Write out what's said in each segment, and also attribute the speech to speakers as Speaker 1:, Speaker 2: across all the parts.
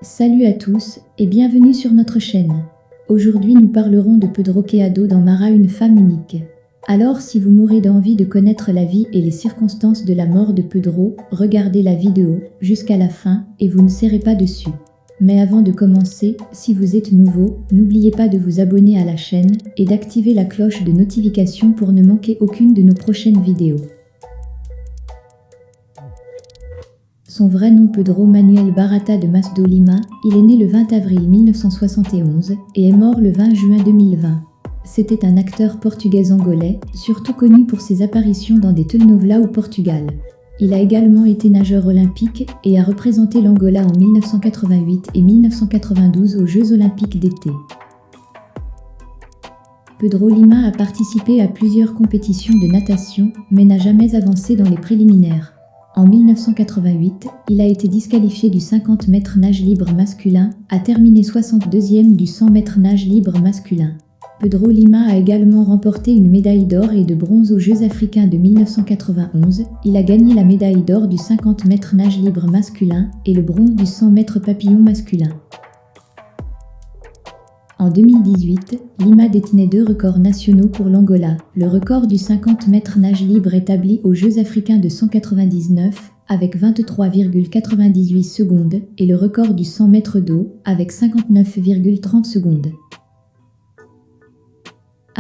Speaker 1: Salut à tous et bienvenue sur notre chaîne. Aujourd'hui nous parlerons de Pedro Queado dans Mara, une femme unique. Alors si vous mourrez d'envie de connaître la vie et les circonstances de la mort de Pedro, regardez la vidéo jusqu'à la fin et vous ne serez pas dessus. Mais avant de commencer, si vous êtes nouveau, n'oubliez pas de vous abonner à la chaîne et d'activer la cloche de notification pour ne manquer aucune de nos prochaines vidéos. Son vrai nom Pedro Manuel Barata de Mas do Lima, il est né le 20 avril 1971 et est mort le 20 juin 2020. C'était un acteur portugais-angolais, surtout connu pour ses apparitions dans des telenovelas au Portugal. Il a également été nageur olympique et a représenté l'Angola en 1988 et 1992 aux Jeux olympiques d'été. Pedro Lima a participé à plusieurs compétitions de natation, mais n'a jamais avancé dans les préliminaires. En 1988, il a été disqualifié du 50 mètres nage libre masculin, a terminé 62e du 100 mètres nage libre masculin. Pedro Lima a également remporté une médaille d'or et de bronze aux Jeux africains de 1991. Il a gagné la médaille d'or du 50 mètres nage libre masculin et le bronze du 100 mètres papillon masculin. En 2018, Lima détenait 2 records nationaux pour l'Angola, le record du 50 mètres nage libre établi aux Jeux africains de 199 avec 23,98 secondes et le record du 100 mètres d'eau avec 59,30 secondes.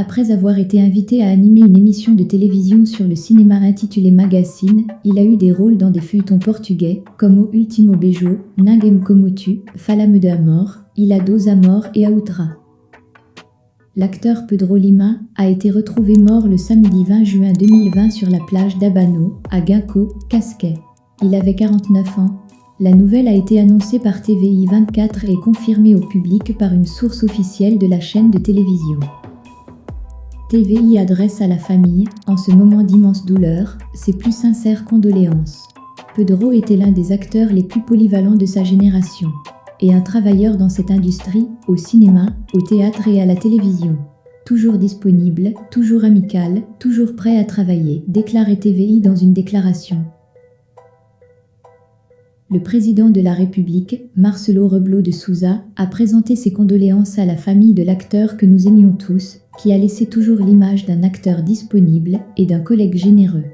Speaker 1: Après avoir été invité à animer une émission de télévision sur le cinéma intitulée Magazine, il a eu des rôles dans des feuilletons portugais comme O Último Beijo, Ninguém Como Tu, Fala-me de Amor, Ilha dos Amor et Outra. L'acteur Pedro Lima a été retrouvé mort le samedi 20 juin 2020 sur la plage d'Abano, à Guinco, Casquet. Il avait 49 ans. La nouvelle a été annoncée par TVI 24 et confirmée au public par une source officielle de la chaîne de télévision. TVI adresse à la famille, en ce moment d'immense douleur, ses plus sincères condoléances. Pedro était l'un des acteurs les plus polyvalents de sa génération, et un travailleur dans cette industrie, au cinéma, au théâtre et à la télévision. Toujours disponible, toujours amical, toujours prêt à travailler, déclarait TVI dans une déclaration. Le président de la République, Marcelo Rebelo de Sousa, a présenté ses condoléances à la famille de l'acteur que nous aimions tous, qui a laissé toujours l'image d'un acteur disponible et d'un collègue généreux.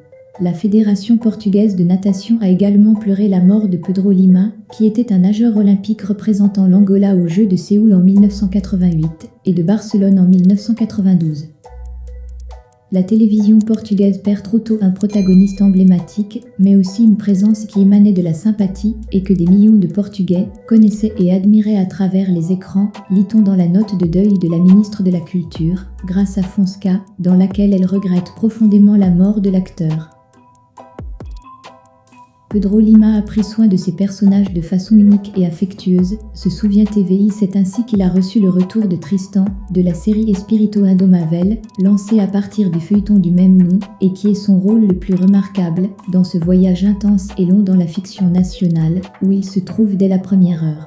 Speaker 1: La Fédération portugaise de natation a également pleuré la mort de Pedro Lima, qui était un nageur olympique représentant l'Angola aux Jeux de Séoul en 1988 et de Barcelone en 1992. La télévision portugaise perd trop tôt un protagoniste emblématique, mais aussi une présence qui émanait de la sympathie et que des millions de Portugais connaissaient et admiraient à travers les écrans, lit-on dans la note de deuil de la ministre de la Culture, Graça Fonseca, dans laquelle elle regrette profondément la mort de l'acteur. Pedro Lima a pris soin de ses personnages de façon unique et affectueuse, se souvient TVI. C'est ainsi qu'il a reçu le retour de Tristan, de la série Espírito Indomável, lancée à partir du feuilleton du même nom, et qui est son rôle le plus remarquable, dans ce voyage intense et long dans la fiction nationale, où il se trouve dès la première heure.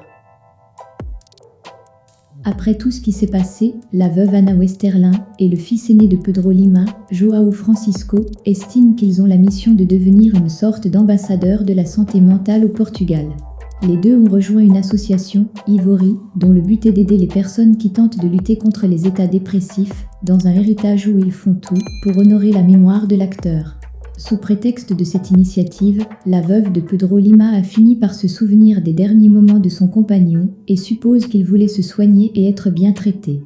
Speaker 1: Après tout ce qui s'est passé, la veuve Ana Westerlin et le fils aîné de Pedro Lima, João Francisco, estiment qu'ils ont la mission de devenir une sorte d'ambassadeur de la santé mentale au Portugal. Les deux ont rejoint une association, Ivory, dont le but est d'aider les personnes qui tentent de lutter contre les états dépressifs, dans un héritage où ils font tout pour honorer la mémoire de l'acteur. Sous prétexte de cette initiative, la veuve de Pedro Lima a fini par se souvenir des derniers moments de son compagnon et suppose qu'il voulait se soigner et être bien traité.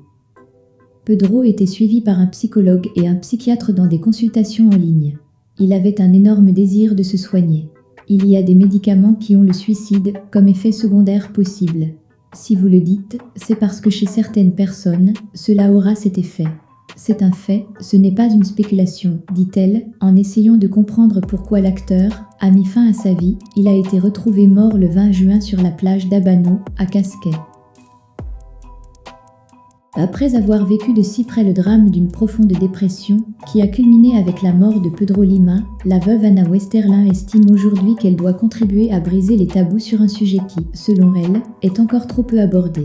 Speaker 1: Pedro était suivi par un psychologue et un psychiatre dans des consultations en ligne. Il avait un énorme désir de se soigner. Il y a des médicaments qui ont le suicide comme effet secondaire possible. Si vous le dites, c'est parce que chez certaines personnes, cela aura cet effet. C'est un fait, ce n'est pas une spéculation, dit-elle, en essayant de comprendre pourquoi l'acteur a mis fin à sa vie. Il a été retrouvé mort le 20 juin sur la plage d'Abano, à Casquet. Après avoir vécu de si près le drame d'une profonde dépression, qui a culminé avec la mort de Pedro Lima, la veuve Ana Westerlin estime aujourd'hui qu'elle doit contribuer à briser les tabous sur un sujet qui, selon elle, est encore trop peu abordé.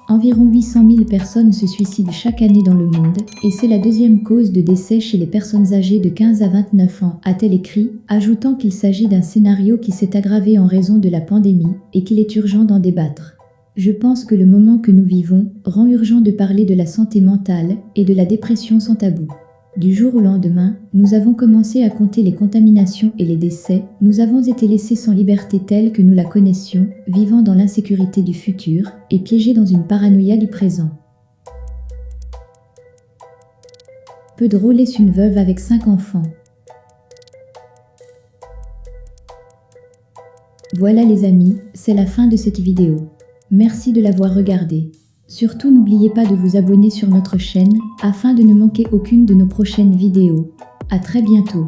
Speaker 1: Environ 800 000 personnes se suicident chaque année dans le monde, et c'est la deuxième cause de décès chez les personnes âgées de 15 à 29 ans, a-t-elle écrit, ajoutant qu'il s'agit d'un scénario qui s'est aggravé en raison de la pandémie, et qu'il est urgent d'en débattre. Je pense que le moment que nous vivons rend urgent de parler de la santé mentale et de la dépression sans tabou. Du jour au lendemain, nous avons commencé à compter les contaminations et les décès, nous avons été laissés sans liberté telle que nous la connaissions, vivant dans l'insécurité du futur et piégés dans une paranoïa du présent. Pedro laisse une veuve avec 5 enfants. Voilà les amis, c'est la fin de cette vidéo. Merci de l'avoir regardée. Surtout n'oubliez pas de vous abonner sur notre chaîne, afin de ne manquer aucune de nos prochaines vidéos. À très bientôt.